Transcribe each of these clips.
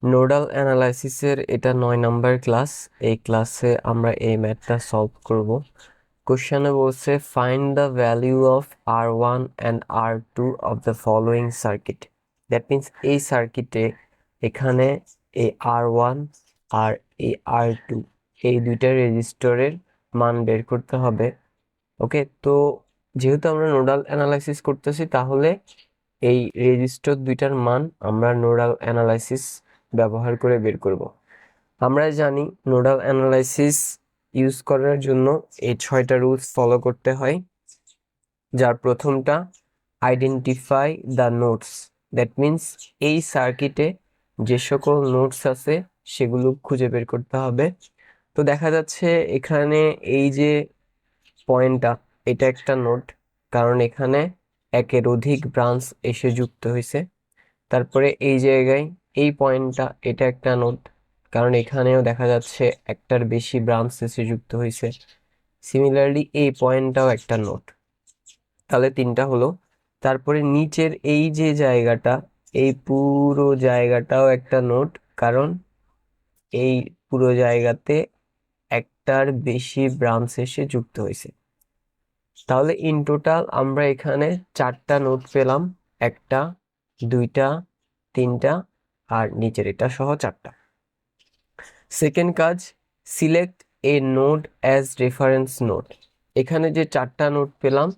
Nodal অ্যানালাইসিসের এটা 9 নম্বর class. এই ক্লাসে আমরা এই ম্যাথটা সলভ করব। কোশ্চেনে বলছে find the value of R1 and R2 of the following circuit. That means এই সার্কিটে এখানে এই R1 আর এই R2 এই দুইটা রেজিস্টরের মান বের করতে হবে। ওকে, তো যেহেতু আমরা নোডাল অ্যানালাইসিস করতেছি, তাহলে এই রেজিস্টর দুইটার মান আমরা নোডাল অ্যানালাইসিস ব্যবহার করে বের করব। আমরা জানি নোডাল অ্যানালাইসিস ইউজ করার জন্য এই 6টা রুলস ফলো করতে হয়। যার প্রথমটা identify the nodes. That means এই সার্কিটে যে সকল নোডস আছে সেগুলো খুঁজে বের করতে হবে। তো দেখা যাচ্ছে এখানে এই যে পয়েন্টটা, এটা একটা নোড, কারণ এখানে একের অধিক ব্রাঞ্চ এসে যুক্ত হয়েছে। তারপরে এই জায়গায় এই পয়েন্টটা, এটা একটা নোড, কারণ এখানেও দেখা যাচ্ছে একটার বেশি ব্রাঞ্চ এসে যুক্ত হয়েছে। সিমিলারলি এই পয়েন্টটাও একটা নোড, তাহলে 3টা হলো। তারপরে নিচের এই যে জায়গাটা, এই পুরো জায়গাটাও একটা নোড, কারণ এই পুরো জায়গাতে একটার বেশি ব্রাঞ্চ এসে যুক্ত হয়েছে। তাহলে ইন টোটাল আমরা এখানে 4টা নোড পেলাম, 1টা 2টা 3টা আর নিচের এটা সহ 4টা। সেকেন্ড কাজ, সিলেক্ট এ নোড অ্যাজ রেফারেন্স নোড। এখানে যে 4টা নোড পেলাম,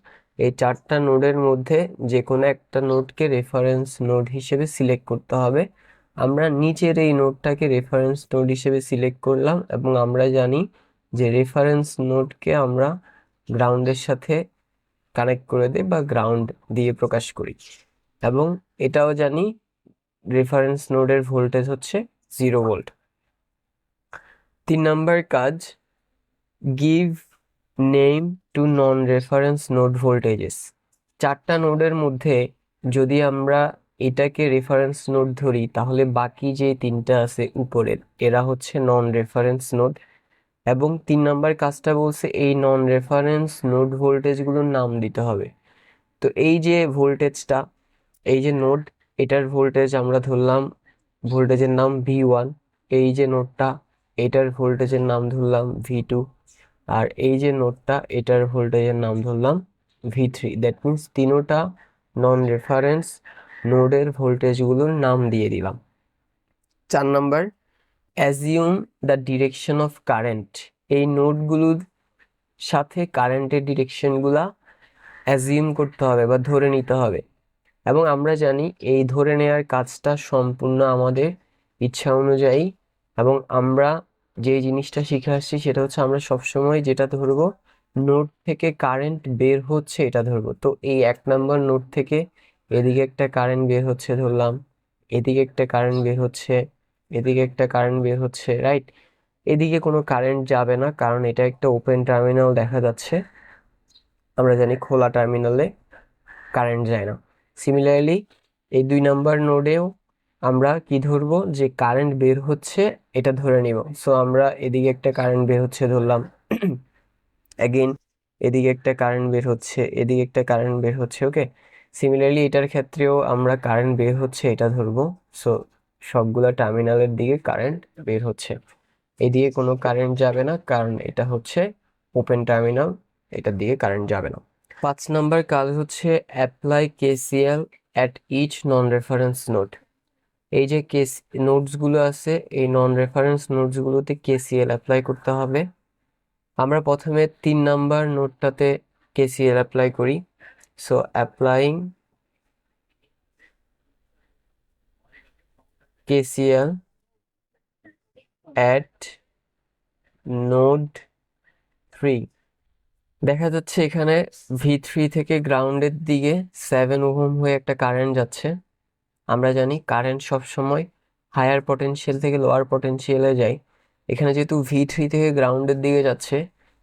এই 4টা নোডের মধ্যে যে কোনো একটা নোডকে রেফারেন্স নোড হিসেবে সিলেক্ট করতে হবে। আমরা নিচের এই নোডটাকে রেফারেন্স নোড হিসেবে সিলেক্ট করলাম, এবং আমরা জানি যে রেফারেন্স নোডকে আমরা গ্রাউন্ডের সাথে কানেক্ট করে দিই বা গ্রাউন্ড দিয়ে প্রকাশ করি, এবং এটাও জানি রেফারেন্স নোডের ভোল্টেজ হচ্ছে 0 ভোল্ট। 3 নম্বর কাজ, গিভ নেম টু নন রেফারেন্স নোড ভোল্টেজেস। 4টা নোডের মধ্যে যদি আমরা এটাকে রেফারেন্স নোড ধরি, তাহলে বাকি যে 3টা আছে উপরের, এরা হচ্ছে নন রেফারেন্স নোড। এবং 3 নম্বর কাজটা বলছে এই নন রেফারেন্স নোড ভোল্টেজগুলোর নাম দিতে হবে। তো এই যে ভোল্টেজটা, এই যে নোড, এটার ভোল্টেজ আমরা ধরলাম, ভোল্টেজের নাম V1। এই যে নোডটা, এটার ভোল্টেজের নাম ধরলাম V2। আর এই যে নোডটা, এটার ভোল্টেজের নাম ধরলাম V3। দ্যাট মিনস তিনোটা নন রেফারেন্স নোডের ভোল্টেজগুলোর নাম দিয়ে দিলাম। 4 number, assume the direction of current. এই নোডগুলোর সাথে কারেন্টের ডিরেকশনগুলা অ্যাজিউম করতে হবে বা ধরে নিতে হবে। এবং আমরা জানি এই ধরে নেওয়ার কাজটা সম্পূর্ণ আমাদের ইচ্ছা অনুযায়ী। এবং আমরা যে জিনিসটা শিখে আসছি সেটা হচ্ছে আমরা সবসময় যেটা ধরবো, নোড থেকে কারেন্ট বের হচ্ছে এটা ধরবো। তো এই 1 নম্বর নোড থেকে এদিকে একটা কারেন্ট বের হচ্ছে ধরলাম, এদিকে একটা কারেন্ট বের হচ্ছে, এদিকে একটা কারেন্ট বের হচ্ছে, রাইট? এদিকে কোনো কারেন্ট যাবে না, কারণ এটা একটা ওপেন টার্মিনাল দেখা যাচ্ছে। আমরা জানি খোলা টার্মিনালে কারেন্ট যায় না। সিমিলারলি এই 2 নম্বর নোডেও আমরা কি ধরবো, যে কারেন্ট বের হচ্ছে এটা ধরে নিব। সো আমরা এদিকে একটা কারেন্ট বের হচ্ছে ধরলাম, অ্যাগেন এদিকে একটা কারেন্ট বের হচ্ছে, এদিকে একটা কারেন্ট বের হচ্ছে। ওকে, সিমিলারলি এটার ক্ষেত্রেও আমরা কারেন্ট বের হচ্ছে এটা ধরবো। সো সবগুলা টার্মিনালের দিকে কারেন্ট বের হচ্ছে, এদিকে কোনো কারেন্ট যাবে না, কারণ এটা হচ্ছে ওপেন টার্মিনাল, এটার দিকে কারেন্ট যাবে না। 5 নম্বর কাজ হচ্ছে apply KCL at each non reference node. এই যে নোডস গুলো আছে, এই নন রেফারেন্স নোডস গুলোতে KCL অ্যাপ্লাই করতে হবে। আমরা প্রথমে 3 নম্বর নোডটাতে KCL অ্যাপ্লাই করি। So applying KCL at node 3। দেখা যাচ্ছে এখানে V3 থেকে গ্রাউন্ডের দিকে 7 ওহম হয়ে একটা কারেন্ট যাচ্ছে। আমরা জানি কারেন্ট সব সময় হায়ার পটেনশিয়াল থেকে লোয়ার পটেনশিয়ালে যায়। এখানে যেহেতু V3 থেকে গ্রাউন্ডের দিকে যাচ্ছে,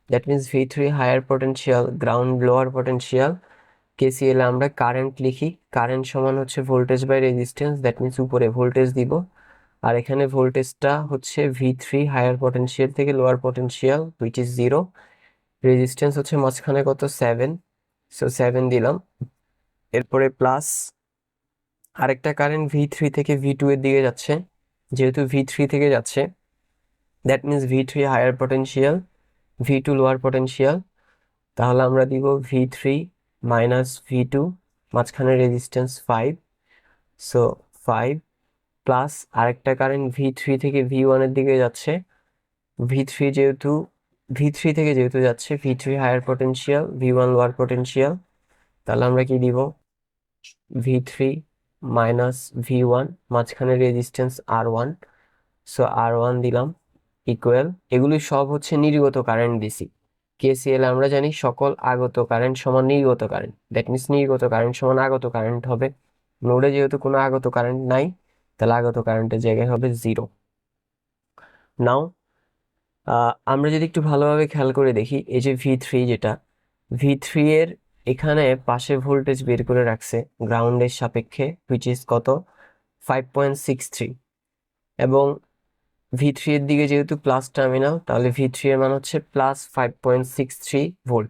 that means V3 higher potential, ground lower potential. KCL এ আমরা কারেন্ট লিখি, কারেন্ট সমান হচ্ছে voltage by resistance, that means উপরে ভোল্টেজ দিব, আর এখানে ভোল্টেজটা হচ্ছে V3 হায়ার পটেনশিয়াল থেকে lower potential, which is 0। Resistance হচ্ছে মাঝখানে কত, 7। সো 7 দিলাম, এরপরে প্লাস আরেকটা কারেন্ট V3 থেকে V2 এর দিকে যাচ্ছে, যেহেতু V3 থেকে যাচ্ছে, that means V3 higher potential, V2 lower potential, তাহলে আমরা দিব V3 মাইনাস V2, মাঝখানে রেজিস্ট্যান্স 5, সো 5 প্লাস আরেকটা কারেন্ট V3 থেকে V1 এর দিকে যাচ্ছে। V3 যেহেতু V3 থেকে যেহেতু যাচ্ছে, V3 higher potential, V1 lower potential, তাহলে আমরা কি দিব V3 মাইনাস V1, মাঝখানে রেজিস্ট্যান্স R1, সো R1 দিলাম ইকুয়াল, এগুলি সব হচ্ছে নির্গত কারেন্ট দিছি। KCL আমরা জানি সকল আগত কারেন্ট সমান নির্গত কারেন্ট, দ্যাট মিনস নির্গত কারেন্ট সমান আগত কারেন্ট হবে। নোডে যেহেতু কোনো আগত কারেন্ট নাই, তাহলে আগত কারেন্টের জায়গায় হবে 0। নাও আমরা যদি একটু ভালোভাবে খেয়াল করে দেখি, এই যে V3, যেটা V3 এর এখানে পাশে ভোল্টেজ বের করে রাখছে গ্রাউন্ডের সাপেক্ষে, হুইচ ইজ কত 5.63, এবং V3 এর দিকে যেহেতু প্লাস টার্মিনাল, তাহলে V3 এর মান হচ্ছে প্লাস 5.63 ভোল্ট।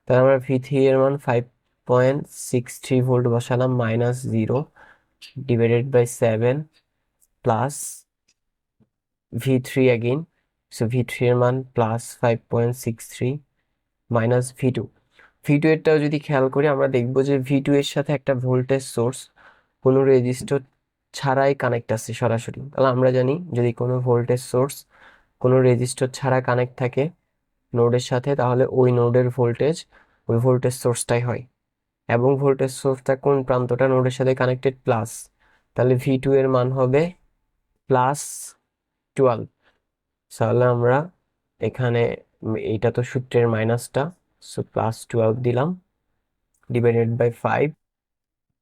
তাহলে আমরা V3 এর মান 5.63 ভোল্ট বসালাম, minus 0 divided by 7 plus V3 again, so V3 এর মান প্লাস 5.63 মাইনাস V2 এরটাও যদি খেয়াল করি, আমরা দেখবো যে V2 এর সাথে একটা ভোল্টেজ সোর্স কোনো রেজিস্টর ছাড়াই কানেক্ট আছে সরাসরি। তাহলে আমরা জানি যদি কোনো ভোল্টেজ সোর্স কোনো রেজিস্টর ছাড়া কানেক্ট থাকে নোডের সাথে, তাহলে ওই নোডের ভোল্টেজ ওই ভোল্টেজ সোর্সটাই হয়, এবং ভোল্টেজ সোর্সটা কোন প্রান্তটা নোডের সাথে কানেক্টেড প্লাস, তাহলে V2 এর মান হবে প্লাস 12। তাহলে আমরা এখানে এইটা তো সূত্রের মাইনাসটা, সো প্লাস 12 দিলাম divided by 5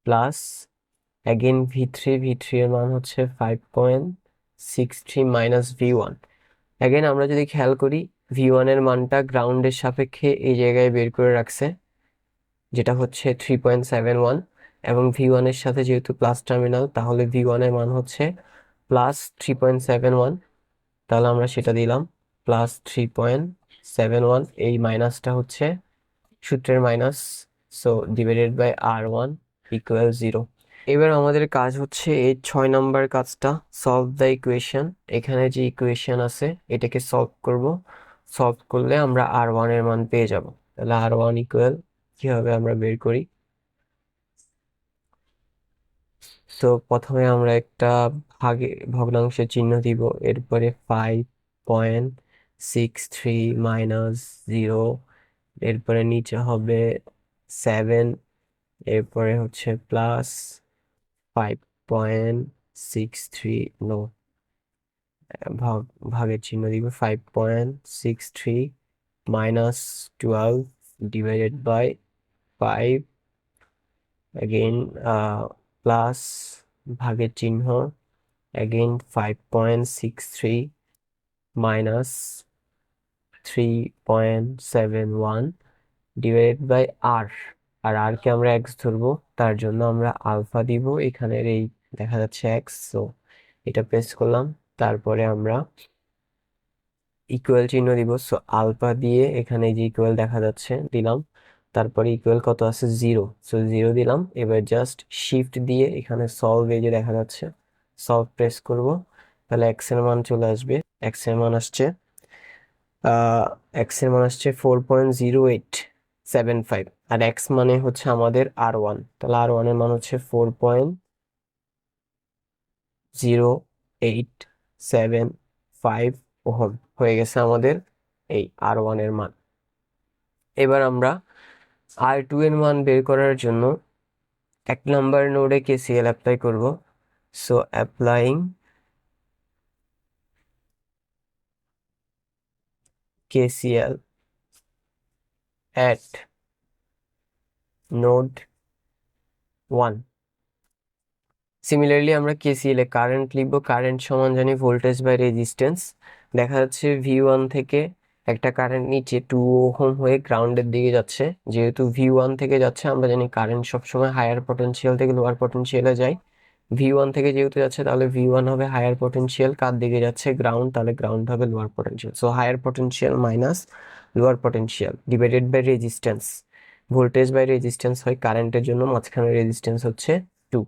plus again V3 এর মান হচ্ছে 5.63 মাইনাস V1। অ্যাগেন আমরা যদি খেয়াল করি, V1 এর মানটা গ্রাউন্ডের সাপেক্ষে এই জায়গায় বের করে রাখছে, যেটা হচ্ছে 3.71, এবং V1 এর সাথে যেহেতু প্লাস টার্মিনাল, তাহলে V1 এর মান হচ্ছে প্লাস 3.71, তাহলে আমরা সেটা দিলাম প্লাস 3.71, এই মাইনাসটা হচ্ছে সূত্রের minus, so divided by R1 equal 0। এবার আমাদের কাজ হচ্ছে এই 6 নাম্বার কাজটা, সলভ দ্য ইকুয়েশন। এখানে যে ইকুয়েশন আছে এটাকে সলভ করব, সলভ করলে আমরা R1 এর মান পেয়ে যাব। তাহলে R1 ইকুয়াল কিভাবে আমরা বের করি, তো প্রথমে আমরা একটা ভগ্নাংশের চিহ্ন দিব, এরপরে 5.63 মাইনাস 0, এরপরে নিচে হবে 7, এরপরে হচ্ছে প্লাস 5.63, নো, ভাগের চিহ্ন দিব 5.63 minus 12 divided by 5, again plus ভাগের চিহ্ন, again 5.63 minus 3.71 divided by R, R কে আমরা এক্স ধরবো, তার জন্য আমরা আলফা দিব, এখানের এই দেখা যাচ্ছে এক্স, সো এটা প্রেস করলাম, তারপরে আমরা ইকুয়াল চিহ্ন দিব, সো আলফা দিয়ে এখানে যে ইকুয়াল দেখা যাচ্ছে দিলাম, তারপরে ইকুয়াল কত আছে 0, সো 0 দিলাম। এবার জাস্ট শিফট দিয়ে এখানে সলভ, এই যে দেখা যাচ্ছে সলভ প্রেস করব, তাহলে এক্স এর মান চলে আসবে, এক্স এর মান আসছে এক্স এর মান আসছে 4.0875, আর এক্স মানে হচ্ছে আমাদের R1, তাহলে R1 এর মান হচ্ছে 4.0875 ওহম হয়ে গেছে আমাদের এই R1 এর মান। এবার আমরা R2 এর মান বের করার জন্য 1 নাম্বার নোডে KCL অ্যাপ্লাই করব, so applying KCL at node 1। Similarly আমরা KCL এ কারেন্ট লিখবো, কারেন্ট সমান জানি ভোল্টেজ বাই রেজিস্ট্যান্স। দেখা যাচ্ছে V1 থেকে একটা কারেন্ট নিচে 2 ওহম হয়ে গ্রাউন্ডের দিকে যাচ্ছে, যেহেতু V1 থেকে যাচ্ছে আমরা জানি কারেন্ট সবসময় হায়ার পটেনশিয়াল থেকে লোয়ার পটেনশিয়ালে যায়, V1 থেকে যেহেতু যাচ্ছে তাহলে V1 হবে হায়ার পটেনশিয়াল, কার দিকে যাচ্ছে গ্রাউন্ড, তাহলে গ্রাউন্ড হবে lower potential, so higher potential minus lower potential divided by resistance, voltage by resistance হয় কারেন্টের জন্য, মাঝখানে রেজিস্ট্যান্স হচ্ছে 2,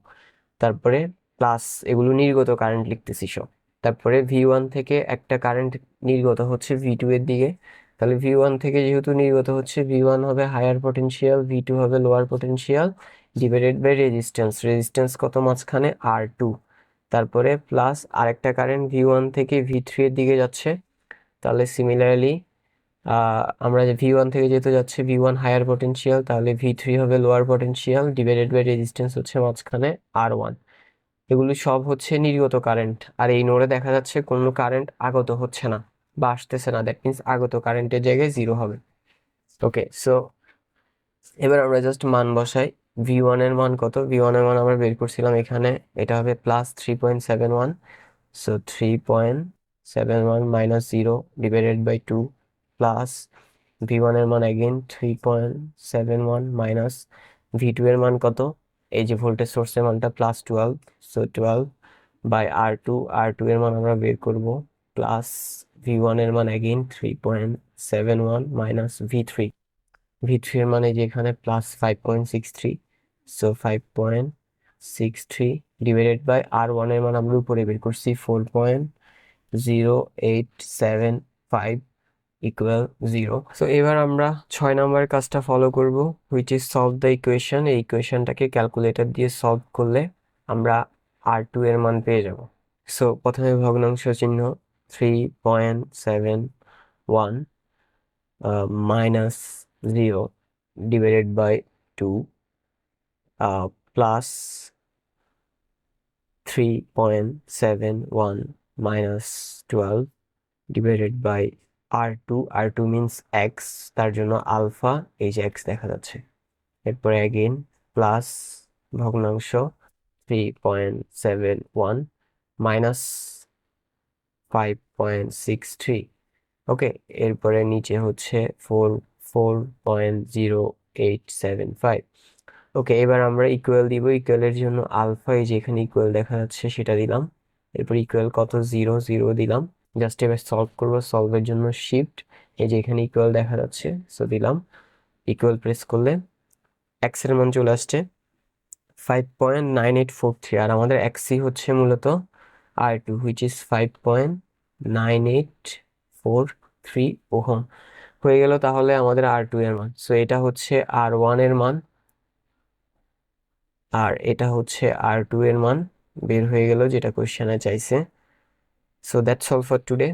তারপরে প্লাস এগুলো নির্গত কারেন্ট লিখতেছি সব, তারপরে V1 থেকে একটা কারেন্ট নির্গত হচ্ছে V2 এর দিকে, তাহলে V1 থেকে যেহেতু নির্গত হচ্ছে, V1 হবে হায়ার পটেনশিয়াল, V2 হবে lower potential, divided by resistance কত মাঝখানে R2, তারপরে প্লাস আরেকটা কারেন্ট V1 থেকে V3 এর দিকে যাচ্ছে, তাহলে সিমিলারলি আমরা V1 থেকে যেহেতু যাচ্ছে V1 হায়ার পটেনশিয়াল, তাহলে V3 হবে lower potential, divided by resistance হচ্ছে মাঝখানে R1। এগুলো সব হচ্ছে নির্গত কারেন্ট, আর এই নোডে দেখা যাচ্ছে কোনো কারেন্ট আগত হচ্ছে না বা আসতেছে না, দ্যাট মিনস আগত কারেন্টের জায়গায় 0 হবে। ওকে, সো এবার আমরা জাস্ট মান বসাই। V1 এর মান কত? V1 এর মান আমরা বের করছিলাম এখানে, এটা হবে +3.71, so 3.71 minus 0 divided by 2 plus V1 এর মান অ্যাগেন 3.71 মাইনাস V2 এর মান কত? এই যে ভোল্টেজ সোর্সের মানটা +12, সো 12 বাই R2 এর মান আমরা বের করব প্লাস V1 এর মান অ্যাগেন 3.71 মাইনাস V3 এর মানে যে এখানে +5.63, সো 5.63 ডিভাইডেড বাই R1 এর মান আমরা উপরে বের করছি 4.0875 ইকুয়াল 0। সো এবার আমরা 6 নম্বর কাজটা ফলো করব, which is solve the equation. এই ইকুয়েশনটাকে ক্যালকুলেটর দিয়ে সলভ করলে আমরা R2 এর মান পেয়ে যাব। সো প্রথমে ভগ্নাংশ চিহ্ন, 3.71 minus 0 divided by 2 plus 3.71 minus 12 divided by R2 means x, তার জন্য আলফা, এই যে এক্স দেখা যাচ্ছে। এরপরে অ্যাগেন প্লাস ভগ্নাংশ 3.71 মাইনাস 5.63। ওকে, এরপরে নিচে হচ্ছে 4.0875। ওকে, এবার আমরা ইকুয়াল দিব। ইকুয়ালের জন্য আলফা, এই যে এখানে ইকুয়াল দেখা যাচ্ছে সেটা দিলাম। এরপর ইকুয়াল কত? 0 0 দিলাম। জাস্ট এবার সলভ করবো, সলভের জন্য শিফট, এই যে এখানে ইকুয়াল দেখা যাচ্ছে, সো দিলাম। ইকুয়াল প্রেস করলে এক্স এর মান চলে আসছে 5.9843, আর আমাদের এক্সই হচ্ছে মূলত R2, হুইচ ইজ 5.9843 ওহম হয়ে গেল। তাহলে আমাদের R2 এর মান, সো এটা হচ্ছে R1 এর মান আর এটা হচ্ছে R2 এর মান বের হয়ে গেল, যেটা কোশ্চেনে চাইছে। So that's all for today.